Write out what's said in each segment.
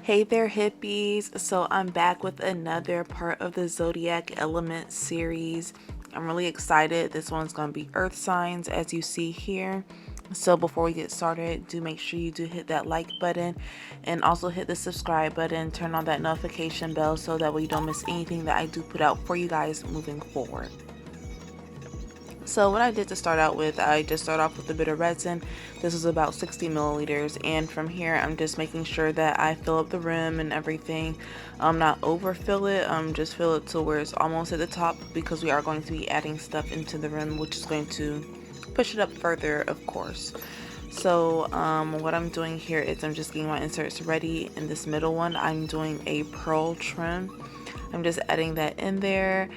Hey there, hippies. So I'm back with another part of the Zodiac Element Series. I'm really excited. This one's going to be earth signs, as you see here. So before we get started, do make sure you do hit that like button and also hit the subscribe button. Turn on that notification bell so that way you don't miss anything that I do put out for you guys moving forward. So what I did to start out with, I just start off with a bit of resin. This is about 60 milliliters, and from here I'm just making sure that I fill up the rim and everything. Not overfill it, just fill it to where it's almost at the top, because we are going to be adding stuff into the rim, which is going to push it up further, of course. So what I'm doing here is I'm just getting my inserts ready. In this middle one, I'm doing a pearl trim. I'm just adding that in there.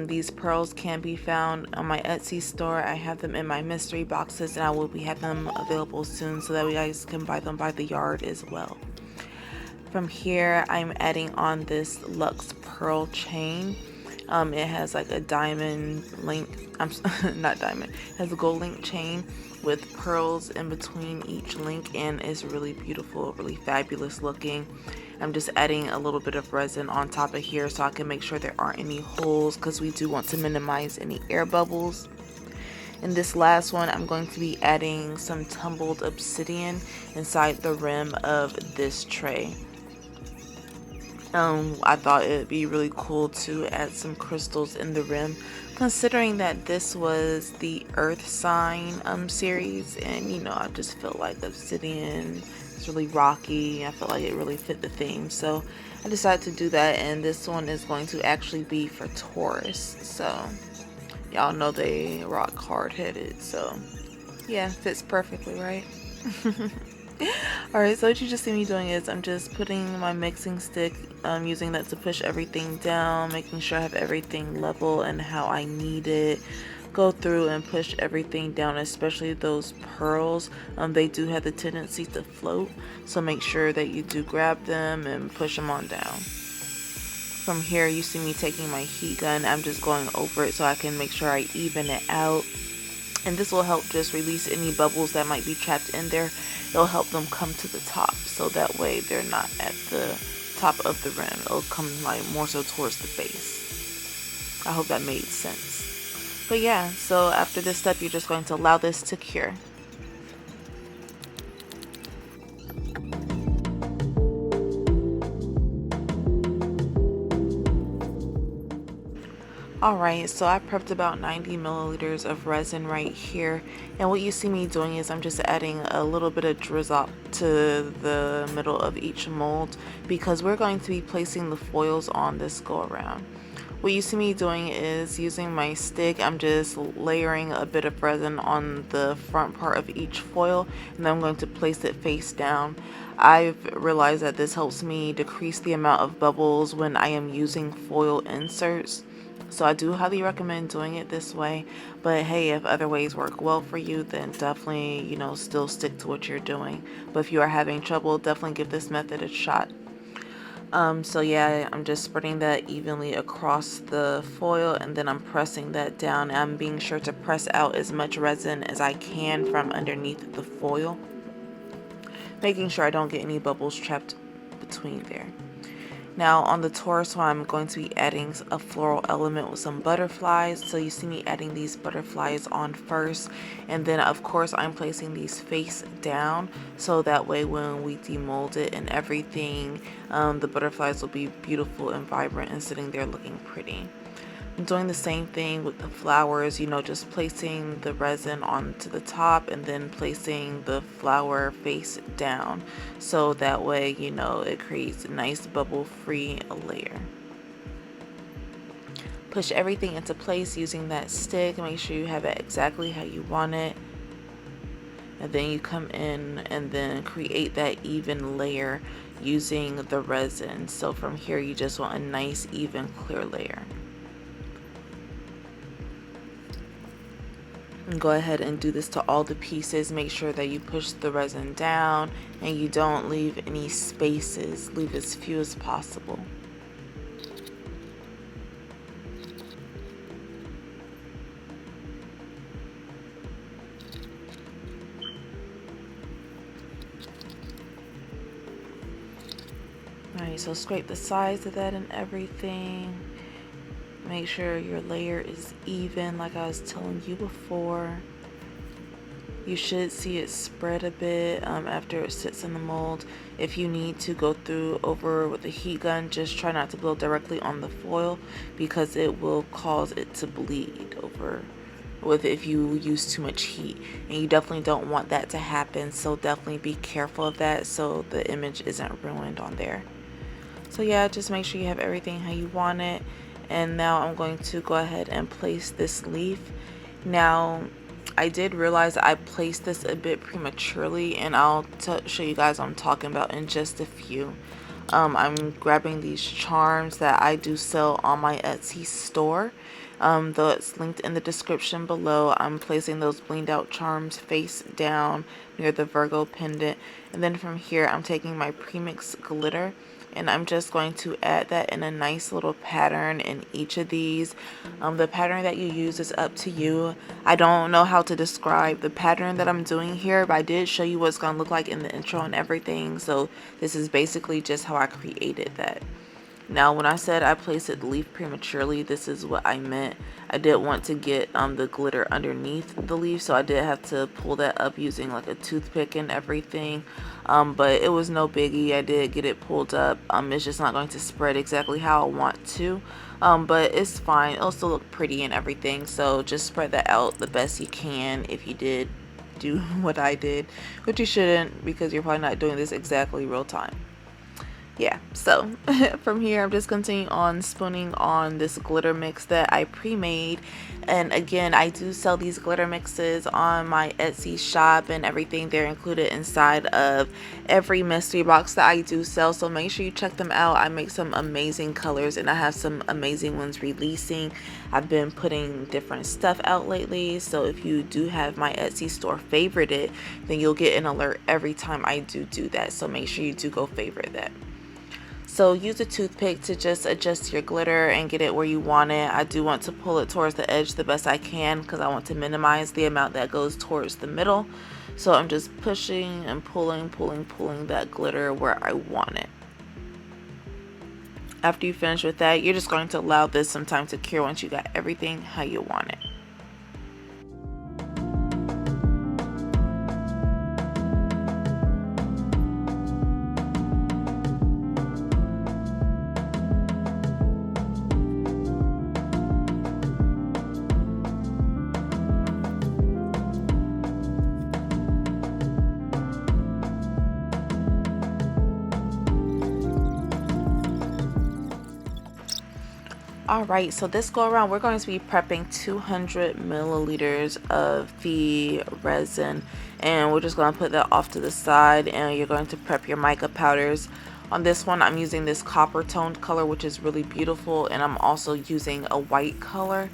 These pearls can be found on my Etsy store. I have them in my mystery boxes, and I will be having them available soon so that you guys can buy them by the yard as well. From here, I'm adding on this Luxe pearl chain. It has like a diamond link, not diamond, it has a gold link chain with pearls in between each link, and it's really beautiful, really fabulous looking. I'm just adding a little bit of resin on top of here so I can make sure there aren't any holes, because we do want to minimize any air bubbles. In this last one, I'm going to be adding some tumbled obsidian inside the rim of this tray. I thought it'd be really cool to add some crystals in the rim, considering that this was the earth sign series, and you know, I just felt like obsidian is really rocky. I felt like it really fit the theme, so I decided to do that. And this one is going to actually be for Taurus, so y'all know they rock hard-headed, so yeah, fits perfectly, right? Alright, so what you just see me doing is I'm just putting my mixing stick, using that to push everything down, making sure I have everything level and how I need it. Go through and push everything down, especially those pearls. They do have the tendency to float, so make sure that you do grab them and push them on down. From here, you see me taking my heat gun. I'm just going over it so I can make sure I even it out. And this will help just release any bubbles that might be trapped in there. It'll help them come to the top, so that way they're not at the top of the rim. It'll come like more so towards the base. I hope that made sense. But yeah, so after this step, you're just going to allow this to cure. Alright, so I prepped about 90 milliliters of resin right here, and what you see me doing is I'm just adding a little bit of drizzle to the middle of each mold, because we're going to be placing the foils on this go around. What you see me doing is using my stick, I'm just layering a bit of resin on the front part of each foil, and then I'm going to place it face down. I've realized that this helps me decrease the amount of bubbles when I am using foil inserts. So I do highly recommend doing it this way, but hey, if other ways work well for you, then definitely, you know, still stick to what you're doing. But if you are having trouble, definitely give this method a shot. So yeah, I'm just spreading that evenly across the foil, and then I'm pressing that down. I'm being sure to press out as much resin as I can from underneath the foil, making sure I don't get any bubbles trapped between there. Now on the Taurus one, I'm going to be adding a floral element with some butterflies. So you see me adding these butterflies on first, and then of course I'm placing these face down, so that way when we demold it and everything, the butterflies will be beautiful and vibrant and sitting there looking pretty. I'm doing the same thing with the flowers, you know, just placing the resin onto the top and then placing the flower face down, so that way, you know, it creates a nice bubble-free layer. Push everything into place using that stick. Make sure you have it exactly how you want it. And then you come in and then create that even layer using the resin. So from here, you just want a nice, even, clear layer. Go ahead and do this to all the pieces. Make sure that you push the resin down and you don't leave any spaces. Leave as few as possible. Alright, so scrape the sides of that and everything. Make sure your layer is even, like I was telling you before. You should see it spread a bit after it sits in the mold. If you need to go through over with a heat gun, just try not to blow directly on the foil because it will cause it to bleed over with if you use too much heat, and you definitely don't want that to happen, so definitely be careful of that so the image isn't ruined on there. So yeah, just make sure you have everything how you want it. And now I'm going to go ahead and place this leaf. Now I did realize I placed this a bit prematurely, and I'll show you guys what I'm talking about in just a few. I'm grabbing these charms that I do sell on my Etsy store. Though it's linked in the description below. I'm placing those blinged out charms face down near the Virgo pendant, and then from here I'm taking my premix glitter and I'm just going to add that in a nice little pattern in each of these. The pattern that you use is up to you. I don't know how to describe the pattern that I'm doing here, but I did show you what it's going to look like in the intro and everything, so this is basically just how I created that. Now when I said I placed the leaf prematurely, this is what I meant. I did want to get the glitter underneath the leaf, so I did have to pull that up using like a toothpick and everything, but it was no biggie. I did get it pulled up. It's just not going to spread exactly how I want to, but it's fine. It'll still look pretty and everything, so just spread that out the best you can if you did do what I did, which you shouldn't because you're probably not doing this exactly real time. Yeah, so from here I'm just continuing on spooning on this glitter mix that I pre-made. And again, I do sell these glitter mixes on my Etsy shop and everything. They're included inside of every mystery box that I do sell, so make sure you check them out. I make some amazing colors and I have some amazing ones releasing. I've been putting different stuff out lately, so if you do have my Etsy store favorited, then you'll get an alert every time I do that, so make sure you do go favorite that. So use a toothpick to just adjust your glitter and get it where you want it. I do want to pull it towards the edge the best I can because I want to minimize the amount that goes towards the middle. So I'm just pushing and pulling that glitter where I want it. After you finish with that, you're just going to allow this some time to cure once you got everything how you want it. Alright, so this go around we're going to be prepping 200 milliliters of the resin, and we're just going to put that off to the side, and you're going to prep your mica powders. On this one I'm using this copper toned color, which is really beautiful, and I'm also using a white color.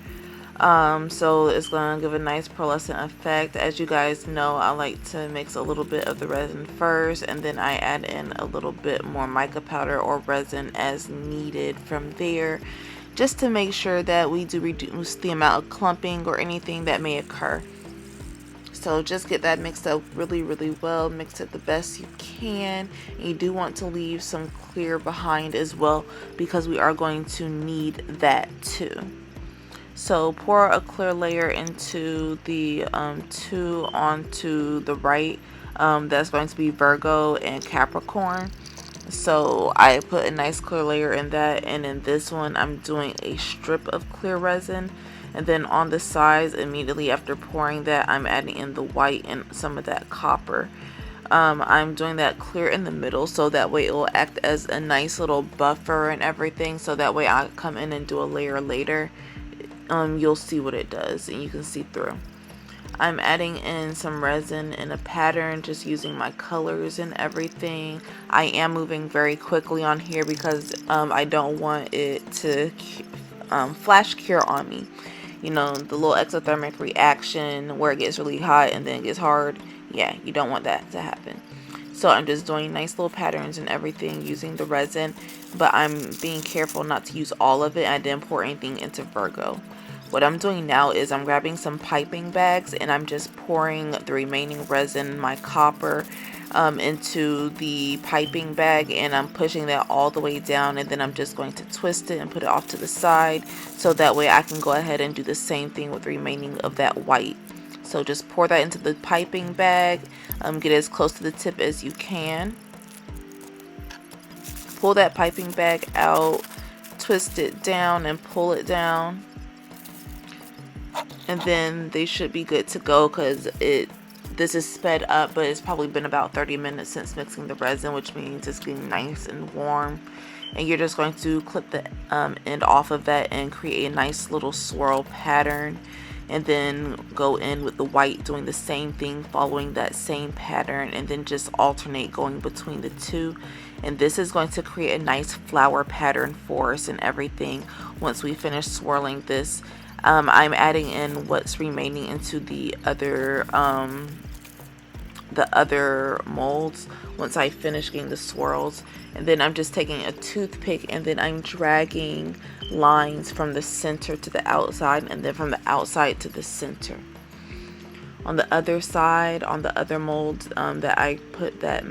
So it's going to give a nice pearlescent effect. As you guys know, I like to mix a little bit of the resin first, and then I add in a little bit more mica powder or resin as needed from there, just to make sure that we do reduce the amount of clumping or anything that may occur. So just get that mixed up really well, mix it the best you can, and you do want to leave some clear behind as well because we are going to need that too. So pour a clear layer into the two onto the right, that's going to be Virgo and Capricorn. So I put a nice clear layer in that, and in this one I'm doing a strip of clear resin, and then on the sides immediately after pouring that I'm adding in the white and some of that copper. I'm doing that clear in the middle so that way it will act as a nice little buffer and everything, so that way I come in and do a layer later, you'll see what it does and you can see through. I'm adding in some resin in a pattern, just using my colors and everything. I am moving very quickly on here because I don't want it to flash cure on me. You know, the little exothermic reaction where it gets really hot and then it gets hard. Yeah, you don't want that to happen. So I'm just doing nice little patterns and everything using the resin, but I'm being careful not to use all of it. I didn't pour anything into Virgo. What I'm doing now is I'm grabbing some piping bags and I'm just pouring the remaining resin, my copper, into the piping bag, and I'm pushing that all the way down, and then I'm just going to twist it and put it off to the side so that way I can go ahead and do the same thing with the remaining of that white. So just pour that into the piping bag, get as close to the tip as you can. Pull that piping bag out, twist it down and pull it down, and then they should be good to go because this is sped up, but it's probably been about 30 minutes since mixing the resin, which means it's getting nice and warm. And you're just going to clip the end off of that and create a nice little swirl pattern, and then go in with the white doing the same thing, following that same pattern, and then just alternate going between the two. And this is going to create a nice flower pattern for us and everything. Once we finish swirling this, I'm adding in what's remaining into the other molds once I finish getting the swirls. And then I'm just taking a toothpick and then I'm dragging lines from the center to the outside, and then from the outside to the center. On the other side, on the other molds that I put that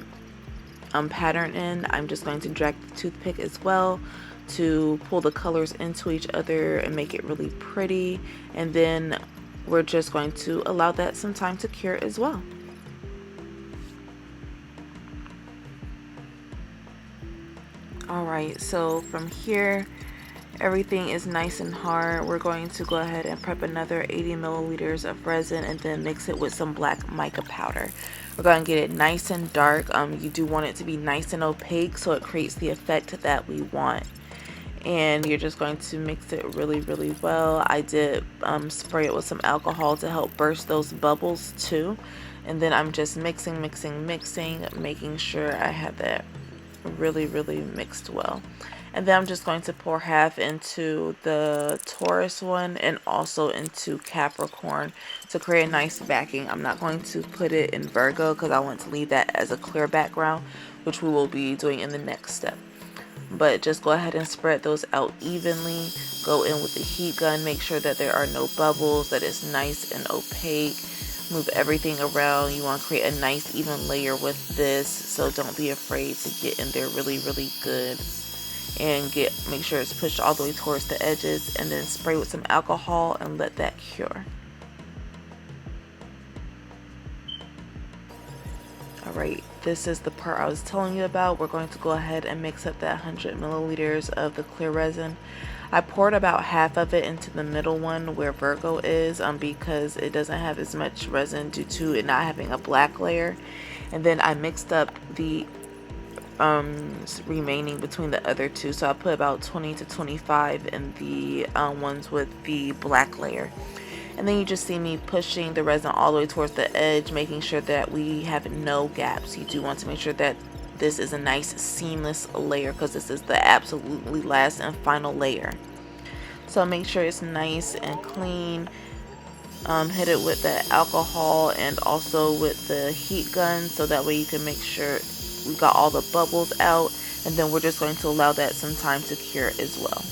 pattern in, I'm just going to drag the toothpick as well to pull the colors into each other and make it really pretty. And then we're just going to allow that some time to cure as well. Alright, so from here everything is nice and hard. We're going to go ahead and prep another 80 milliliters of resin and then mix it with some black mica powder. We're going to get it nice and dark. You do want it to be nice and opaque so it creates the effect that we want. And you're just going to mix it really, really well. I did spray it with some alcohol to help burst those bubbles too. And then I'm just mixing, making sure I have that really, really mixed well. And then I'm just going to pour half into the Taurus one and also into Capricorn to create a nice backing. I'm not going to put it in Virgo because I want to leave that as a clear background, which we will be doing in the next step. But just go ahead and spread those out evenly. Go in with the heat gun, make sure that there are no bubbles, that it's nice and opaque. Move everything around. You want to create a nice even layer with this, so don't be afraid to get in there really, really good. And make sure it's pushed all the way towards the edges, and then spray with some alcohol and let that cure. Alright, this is the part I was telling you about. We're going to go ahead and mix up that 100 milliliters of the clear resin. I poured about half of it into the middle one where Virgo is, because it doesn't have as much resin due to it not having a black layer. And then I mixed up the remaining between the other two, so I put about 20 to 25 in the ones with the black layer. And then you just see me pushing the resin all the way towards the edge, making sure that we have no gaps. You do want to make sure that this is a nice seamless layer because this is the absolutely last and final layer. So make sure it's nice and clean. Hit it with the alcohol and also with the heat gun so that way you can make sure we got all the bubbles out, and then we're just going to allow that some time to cure as well.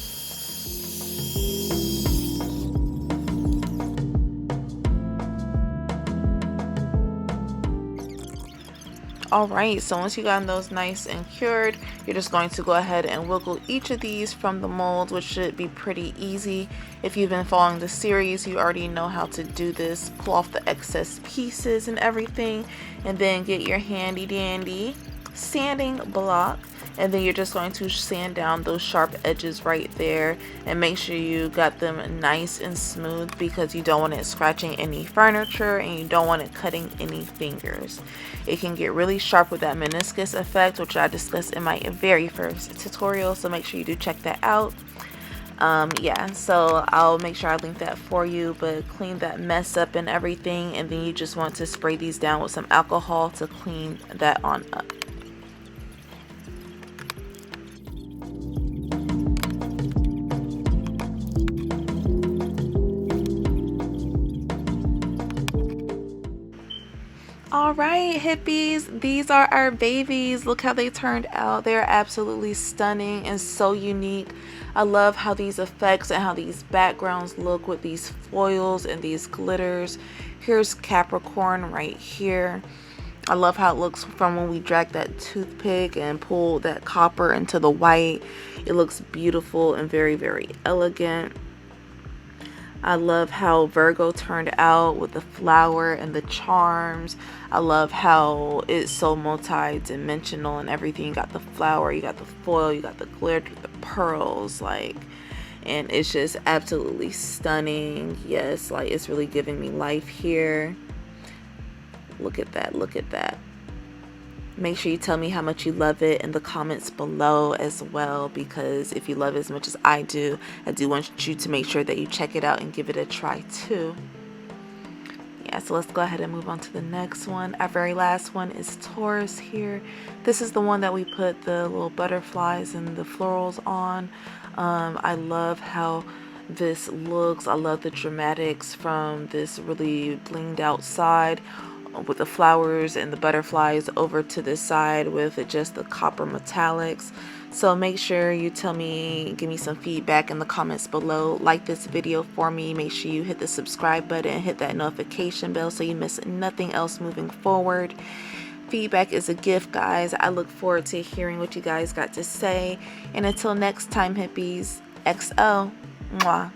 Alright, so once you got those nice and cured, you're just going to go ahead and wiggle each of these from the mold, which should be pretty easy. If you've been following the series, you already know how to do this. Pull off the excess pieces and everything, and then get your handy dandy sanding block, and then you're just going to sand down those sharp edges right there and make sure you got them nice and smooth because you don't want it scratching any furniture and you don't want it cutting any fingers. It can get really sharp with that meniscus effect, which I discussed in my very first tutorial, so make sure you do check that out. Yeah, so I'll make sure I link that for you, but clean that mess up and everything, and then you just want to spray these down with some alcohol to clean that on up. right, hippies, these are our babies. Look how they turned out. They're absolutely stunning and so unique. I love how these effects and how these backgrounds look with these foils and these glitters. Here's Capricorn right here. I love how it looks from when we drag that toothpick and pull that copper into the white. It looks beautiful and very, very elegant. I love how Virgo turned out with the flower and the charms. I love how it's so multi-dimensional and everything. You got the flower, you got the foil, you got the glitter, the pearls, like, and it's just absolutely stunning. Yes, like it's really giving me life here. Look at that, look at that. Make sure you tell me how much you love it in the comments below as well, because if you love it as much as I do want you to make sure that you check it out and give it a try too. Yeah, so let's go ahead and move on to the next one. Our very last one is Taurus here. This is the one that we put the little butterflies and the florals on. I love how this looks. I love the dramatics from this really blinged out side with the flowers and the butterflies over to this side with just the copper metallics. So make sure you tell me, give me some feedback in the comments below. Like this video for me. Make sure you hit the subscribe button, hit that notification bell so you miss nothing else moving forward. Feedback is a gift, guys. I look forward to hearing what you guys got to say. And until next time, hippies, XO. Mwah.